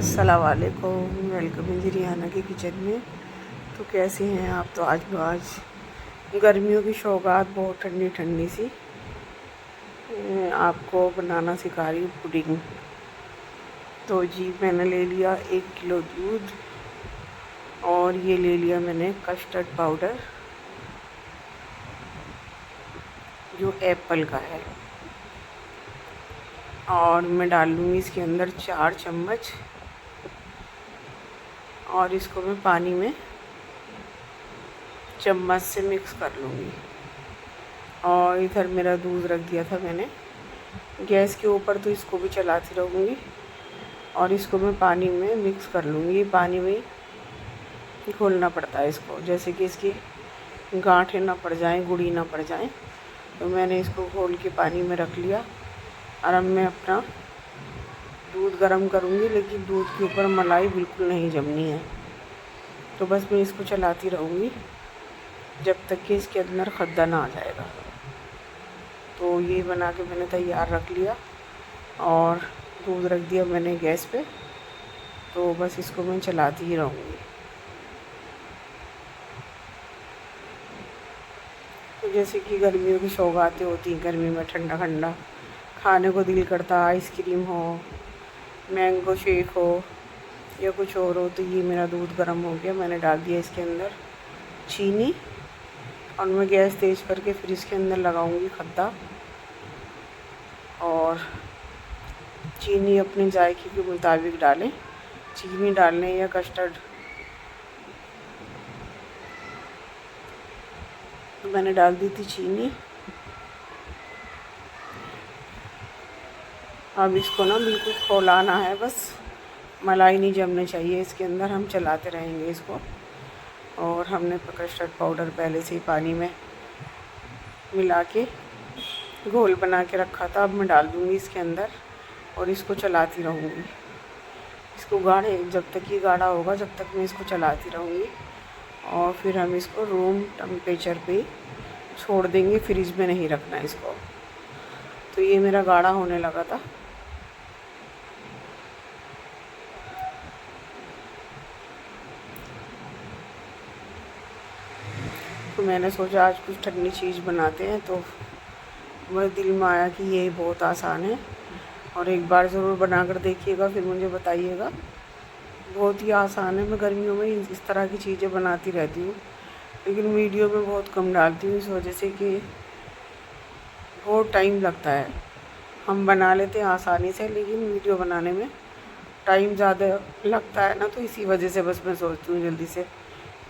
अस्सलाम वालेकुम, वेलकम है जी रिहाना के किचन में। तो कैसे हैं आप? तो आज गर्मियों की सौगात बहुत ठंडी ठंडी सी आपको बनाना सिखा रही हूँ पुडिंग। तो जी मैंने ले लिया 1 किलो दूध और ये ले लिया मैंने कस्टर्ड पाउडर जो एप्पल का है, और मैं डाल लूँगी इसके अंदर 4 चम्मच और इसको मैं पानी में चम्मच से मिक्स कर लूँगी। और इधर मेरा दूध रख दिया था मैंने गैस के ऊपर, तो इसको भी चलाती रहूँगी और इसको मैं पानी में मिक्स कर लूँगी। पानी में ही घोलना पड़ता है इसको, जैसे कि इसकी गांठें ना पड़ जाएं, गुड़ी ना पड़ जाएं। तो मैंने इसको घोल के पानी में रख लिया और अब मैं अपना दूध गर्म करूँगी, लेकिन दूध के ऊपर मलाई बिल्कुल नहीं जमनी है। तो बस मैं इसको चलाती रहूँगी जब तक कि इसके अंदर खद्दा ना आ जाएगा। तो ये बना के मैंने तैयार रख लिया और दूध रख दिया मैंने गैस पे। तो बस इसको मैं चलाती ही रहूँगी। तो जैसे कि गर्मियों की सौगातें होती हैं, गर्मी में ठंडा ठंडा खाने को दिल करता, आइसक्रीम हो, मैंगो शेक हो या कुछ और हो। तो ये मेरा दूध गर्म हो गया, मैंने डाल दिया इसके अंदर चीनी और मैं गैस तेज़ करके फिर इसके अंदर लगाऊंगी खद्दा। और चीनी अपने जायके के मुताबिक डालें, चीनी डालने या कस्टर्ड। तो मैंने डाल दी थी चीनी। अब इसको ना बिल्कुल खौलाना है, बस मलाई नहीं जमनी चाहिए इसके अंदर। हम चलाते रहेंगे इसको। और हमने कस्टर्ड पाउडर पहले से ही पानी में मिला के घोल बना के रखा था, अब मैं डाल दूँगी इसके अंदर और इसको चलाती रहूँगी। इसको जब तक ये गाढ़ा होगा जब तक मैं इसको चलाती रहूँगी। और फिर हम इसको रूम टेम्परेचर पे छोड़ देंगे, फ्रिज में नहीं रखना इसको। तो ये मेरा गाढ़ा होने लगा था। तो मैंने सोचा आज कुछ ठंडी चीज़ बनाते हैं, तो मेरे दिल में आया कि ये बहुत आसान है और एक बार ज़रूर बना कर देखिएगा, फिर मुझे बताइएगा। बहुत ही आसान है। मैं गर्मियों में इस तरह की चीज़ें बनाती रहती हूँ, लेकिन वीडियो में बहुत कम डालती हूँ, इस वजह से कि बहुत टाइम लगता है। हम बना लेते हैं आसानी से, लेकिन वीडियो बनाने में टाइम ज़्यादा लगता है ना, तो इसी वजह से बस मैं सोचती हूँ जल्दी से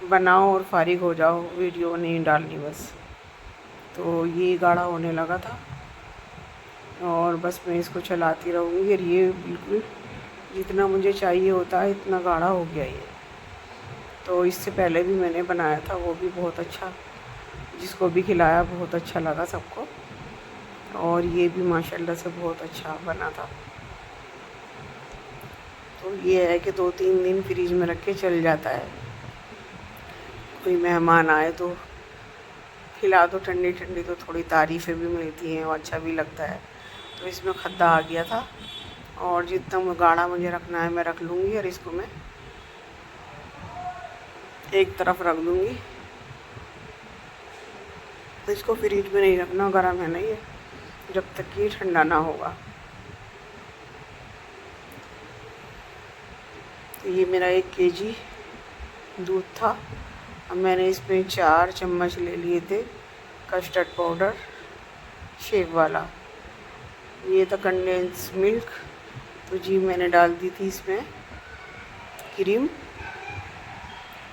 बनाओ और फारिग हो जाओ, वीडियो नहीं डालनी बस। तो ये गाढ़ा होने लगा था और बस मैं इसको चलाती रहूँगी। और ये बिल्कुल जितना मुझे चाहिए होता है इतना गाढ़ा हो गया ये। तो इससे पहले भी मैंने बनाया था, वो भी बहुत अच्छा, जिसको भी खिलाया बहुत अच्छा लगा सबको। और ये भी माशाल्लाह से बहुत अच्छा बना था। तो ये है कि 2-3 दिन फ्रिज में रख के चल जाता है। कोई मेहमान आए तो खिला दो ठंडी ठंडी, तो थोड़ी तारीफ़ें भी मिलती हैं और अच्छा भी लगता है। तो इसमें खद्दा आ गया था और जितना गाढ़ा मुझे रखना है मैं रख लूँगी और इसको मैं एक तरफ रख दूँगी। तो इसको फ्रिज में नहीं रखना, गर्म है ना ये, जब तक कि ठंडा ना होगा। तो ये मेरा 1 केजी दूध था। अब मैंने इसमें 4 चम्मच ले लिए थे कस्टर्ड पाउडर शेक वाला। ये था कंडेंस मिल्क। तो जी मैंने डाल दी थी इसमें क्रीम,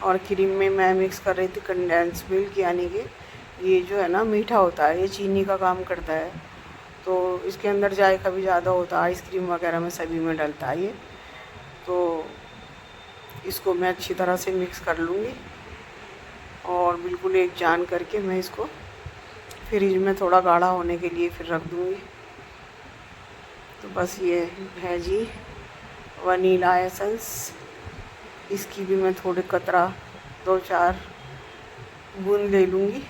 और क्रीम में मैं मिक्स कर रही थी कंडेंस मिल्क, यानी कि ये जो है ना मीठा होता है, ये चीनी का काम करता है। तो इसके अंदर जायका भी ज़्यादा होता है, आइसक्रीम वगैरह में सभी में डलता है ये। तो इसको मैं अच्छी तरह से मिक्स कर लूँगी और बिल्कुल एक जान करके मैं इसको फ्रिज में थोड़ा गाढ़ा होने के लिए फिर रख दूँगी। तो बस ये है जी वनीला एसेंस। इसकी भी मैं थोड़े कतरा 2-4 बूंद ले लूँगी।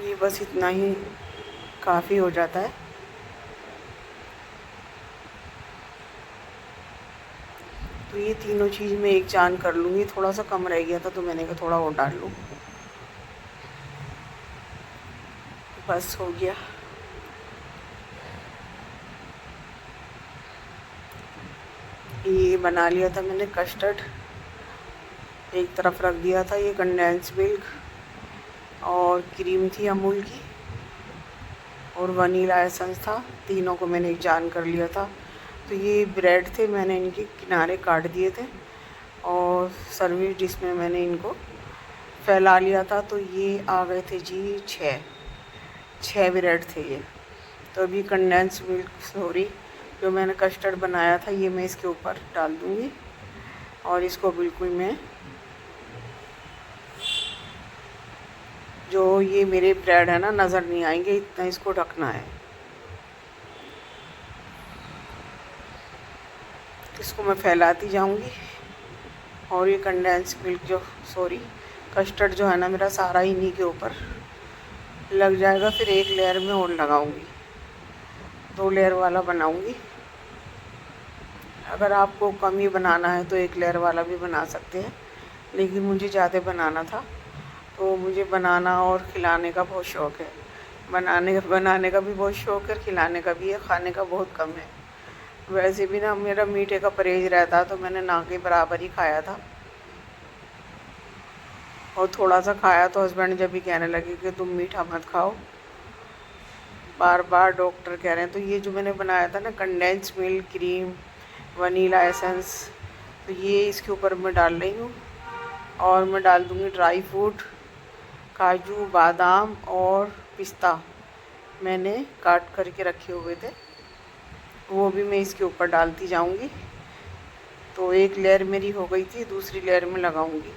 ये बस इतना ही काफ़ी हो जाता है। तो ये तीनों चीज़ मैं एक जान कर लूँगी। थोड़ा सा कम रह गया था तो मैंने कहा थोड़ा और डाल लूँ। बस हो गया। ये बना लिया था मैंने कस्टर्ड, एक तरफ रख दिया था। ये कंडेंस मिल्क और क्रीम थी अमूल की और वनीला एसेंस था, तीनों को मैंने एक जान कर लिया था। तो ये ब्रेड थे, मैंने इनके किनारे काट दिए थे और सर्विस डिश में मैंने इनको फैला लिया था। तो ये आ गए थे जी 6 ब्रेड थे ये। तो अभी कंडेंस मिल्क जो मैंने कस्टर्ड बनाया था ये मैं इसके ऊपर डाल दूँगी और इसको बिल्कुल मैं, जो ये मेरे ब्रेड है ना नज़र नहीं आएंगे, इतना इसको ढकना है। इसको मैं फैलाती जाऊंगी और ये कंडेंस मिल्क कस्टर्ड जो है ना मेरा सारा इन्हीं के ऊपर लग जाएगा। फिर एक लेयर में और लगाऊंगी, 2 लेयर वाला बनाऊंगी। अगर आपको कम ही बनाना है तो 1 लेयर वाला भी बना सकते हैं, लेकिन मुझे ज़्यादा बनाना था तो मुझे बनाना और खिलाने का बहुत शौक़ है। बनाने का भी बहुत शौक़ है, खिलाने का भी है, खाने का बहुत कम है। वैसे भी ना मेरा मीठे का परहेज रहता तो मैंने ना के बराबर ही खाया था और थोड़ा सा खाया तो हस्बैंड जब भी कहने लगे कि तुम मीठा मत खाओ, बार बार डॉक्टर कह रहे हैं। तो ये जो मैंने बनाया था ना condense milk, cream, vanilla essence, तो ये इसके ऊपर मैं डाल रही हूँ और मैं डाल दूँगी ड्राई फ्रूट, काजू, बादाम और पिस्ता मैंने काट करके रखे हुए थे, वो भी मैं इसके ऊपर डालती जाऊंगी। तो एक लेयर मेरी हो गई थी, दूसरी लेयर में लगाऊंगी।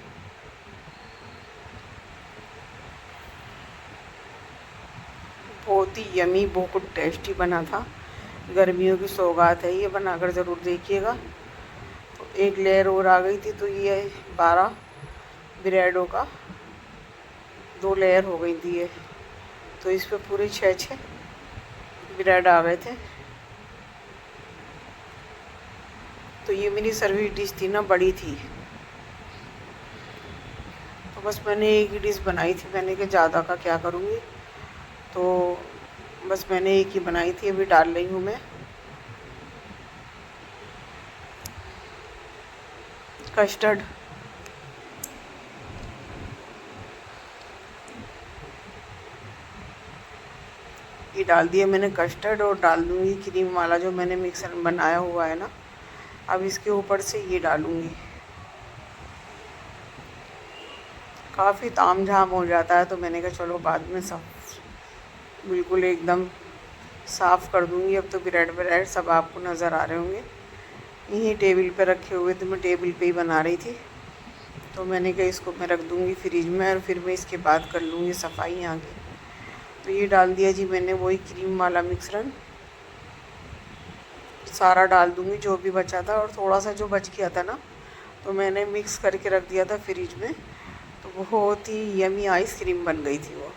बहुत ही यमी, बहुत टेस्टी बना था। गर्मियों की सौगात है, ये बनाकर ज़रूर देखिएगा। तो एक लेयर और आ गई थी, तो ये 12 ब्रेडों का 2 लेयर हो गई थी ये। तो इस पे पूरे 6 ब्रेड आ गए थे। तो ये मेरी सर्विस डिश थी ना, बड़ी थी, तो बस मैंने एक ही डिश बनाई थी। मैंने कहा ज़्यादा का क्या करूँगी, तो बस मैंने एक ही बनाई थी। अभी डाल रही हूँ मैं कस्टर्ड। ये डाल दिया मैंने कस्टर्ड और डाल दूँगी क्रीम वाला जो मैंने मिक्सर में बनाया हुआ है ना, अब इसके ऊपर से ये डालूँगी। काफ़ी तामझाम हो जाता है तो मैंने कहा चलो बाद में सब बिल्कुल एकदम साफ़ कर दूँगी। अब तो ब्रेड सब आपको नज़र आ रहे होंगे, यहीं टेबल पे रखे हुए थे, मैं टेबल पे ही बना रही थी। तो मैंने कहा इसको मैं रख दूँगी फ्रिज में और फिर मैं इसके बाद कर लूँगी सफाई यहाँ की। तो ये डाल दिया जी मैंने वही क्रीम वाला मिश्रण, सारा डाल दूँगी जो भी बचा था। और थोड़ा सा जो बच गया था ना, तो मैंने मिक्स करके रख दिया था फ्रिज में। तो बहुत ही यमी आइसक्रीम बन गई थी वो,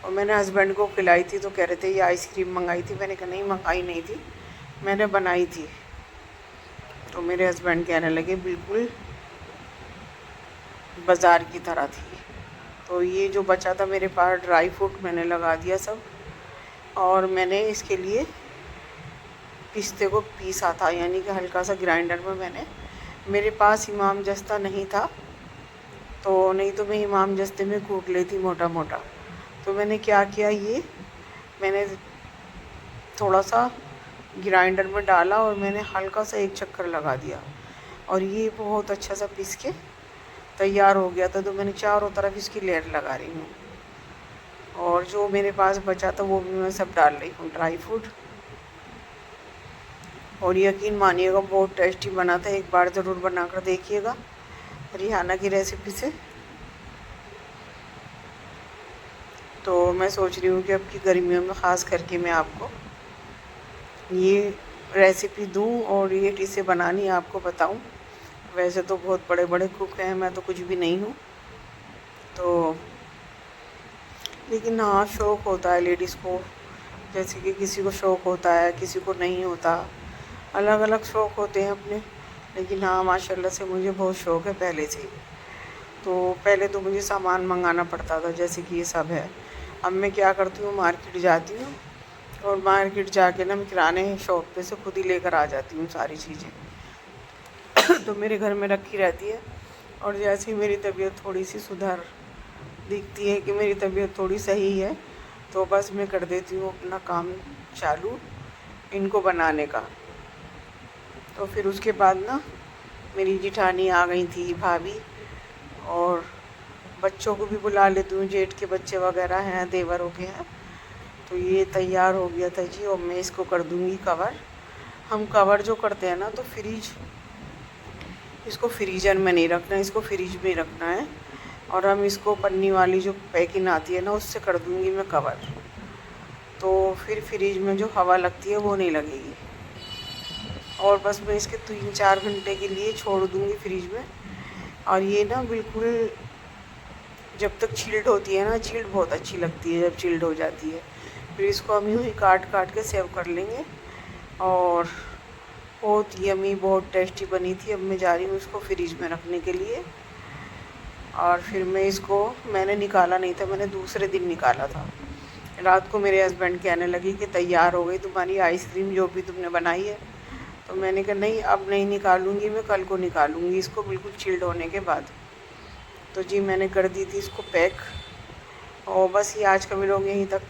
और मैंने हस्बैंड को खिलाई थी। तो कह रहे थे ये आइसक्रीम मंगाई थी। मैंने कहा नहीं, मंगाई नहीं थी, मैंने बनाई थी। तो मेरे हस्बैंड कहने लगे बिल्कुल बाज़ार की तरह थी। तो ये जो बचा था मेरे पास ड्राई फ्रूट मैंने लगा दिया सब, और मैंने इसके लिए पिस्ते को पीसा था, यानी कि हल्का सा ग्राइंडर में मैंने, मेरे पास इमाम जस्ता नहीं था तो नहीं तो मैं इमाम जस्ते में कूट लेती मोटा मोटा। तो मैंने क्या किया, ये मैंने थोड़ा सा ग्राइंडर में डाला और मैंने हल्का सा एक चक्कर लगा दिया और ये बहुत अच्छा सा पीस के तैयार हो गया था। तो मैंने चारों तरफ इसकी लेयर लगा रही हूँ, और जो मेरे पास बचा था वो भी मैं सब डाल रही हूँ ड्राई फ्रूट। और यकीन मानिएगा बहुत टेस्टी बना था, एक बार ज़रूर बना कर देखिएगा रिहाना की रेसिपी से। तो मैं सोच रही हूँ कि अब की गर्मियों में ख़ास करके मैं आपको ये रेसिपी दूँ और ये डिशें बनानी आपको बताऊँ। वैसे तो बहुत बड़े बड़े कुक हैं, मैं तो कुछ भी नहीं हूँ। तो लेकिन हाँ, शौक़ होता है लेडीज़ को, जैसे कि किसी को शौक़ होता है, किसी को नहीं होता, अलग अलग शौक़ होते हैं अपने। लेकिन हाँ माशाल्लाह से मुझे बहुत शौक़ है पहले से ही। तो पहले तो मुझे सामान मंगाना पड़ता था, जैसे कि ये सब है। अब मैं क्या करती हूँ, मार्केट जाती हूँ और मार्केट जाके ना मैं किराने शॉप पे से खुद ही लेकर आ जाती हूँ सारी चीज़ें। तो मेरे घर में रखी रहती है। और जैसे ही मेरी तबीयत थोड़ी सी सुधार दिखती है कि मेरी तबीयत थोड़ी सही है, तो बस मैं कर देती हूँ अपना काम चालू इनको बनाने का। तो फिर उसके बाद ना मेरी जिठानी आ गई थी, भाभी, और बच्चों को भी बुला लेती हूँ, जेठ के बच्चे वगैरह हैं, देवरों के हैं। तो ये तैयार हो गया था जी, और मैं इसको कर दूँगी कवर। हम कवर जो करते हैं ना, तो इसको फ्रीजर में नहीं रखना, इसको फ्रिज में रखना है। और हम इसको पन्नी वाली जो पैकिंग आती है ना, उससे कर दूँगी मैं कवर। तो फिर फ्रिज में जो हवा लगती है वो नहीं लगेगी। और बस मैं इसके 3-4 घंटे के लिए छोड़ दूँगी फ्रिज में। और ये ना बिल्कुल जब तक चिल्ड होती है ना, चिल्ड बहुत अच्छी लगती है जब चिल्ड हो जाती है। फिर इसको हम यूँ ही काट काट के सेव कर लेंगे। और बहुत यमी, बहुत टेस्टी बनी थी। अब मैं जा रही हूँ इसको फ्रिज में रखने के लिए। और फिर मैंने निकाला नहीं था, मैंने दूसरे दिन निकाला था। रात को मेरे हस्बैंड कहने लगे कि तैयार हो गई तुम्हारी आइसक्रीम जो भी तुमने बनाई है। तो मैंने कहा नहीं, अब नहीं निकालूंगी, मैं कल को निकालूंगी इसको बिल्कुल चिल्ड होने के बाद। तो जी मैंने कर दी थी इसको पैक। और बस ये आज का व्लॉग यहीं तक था।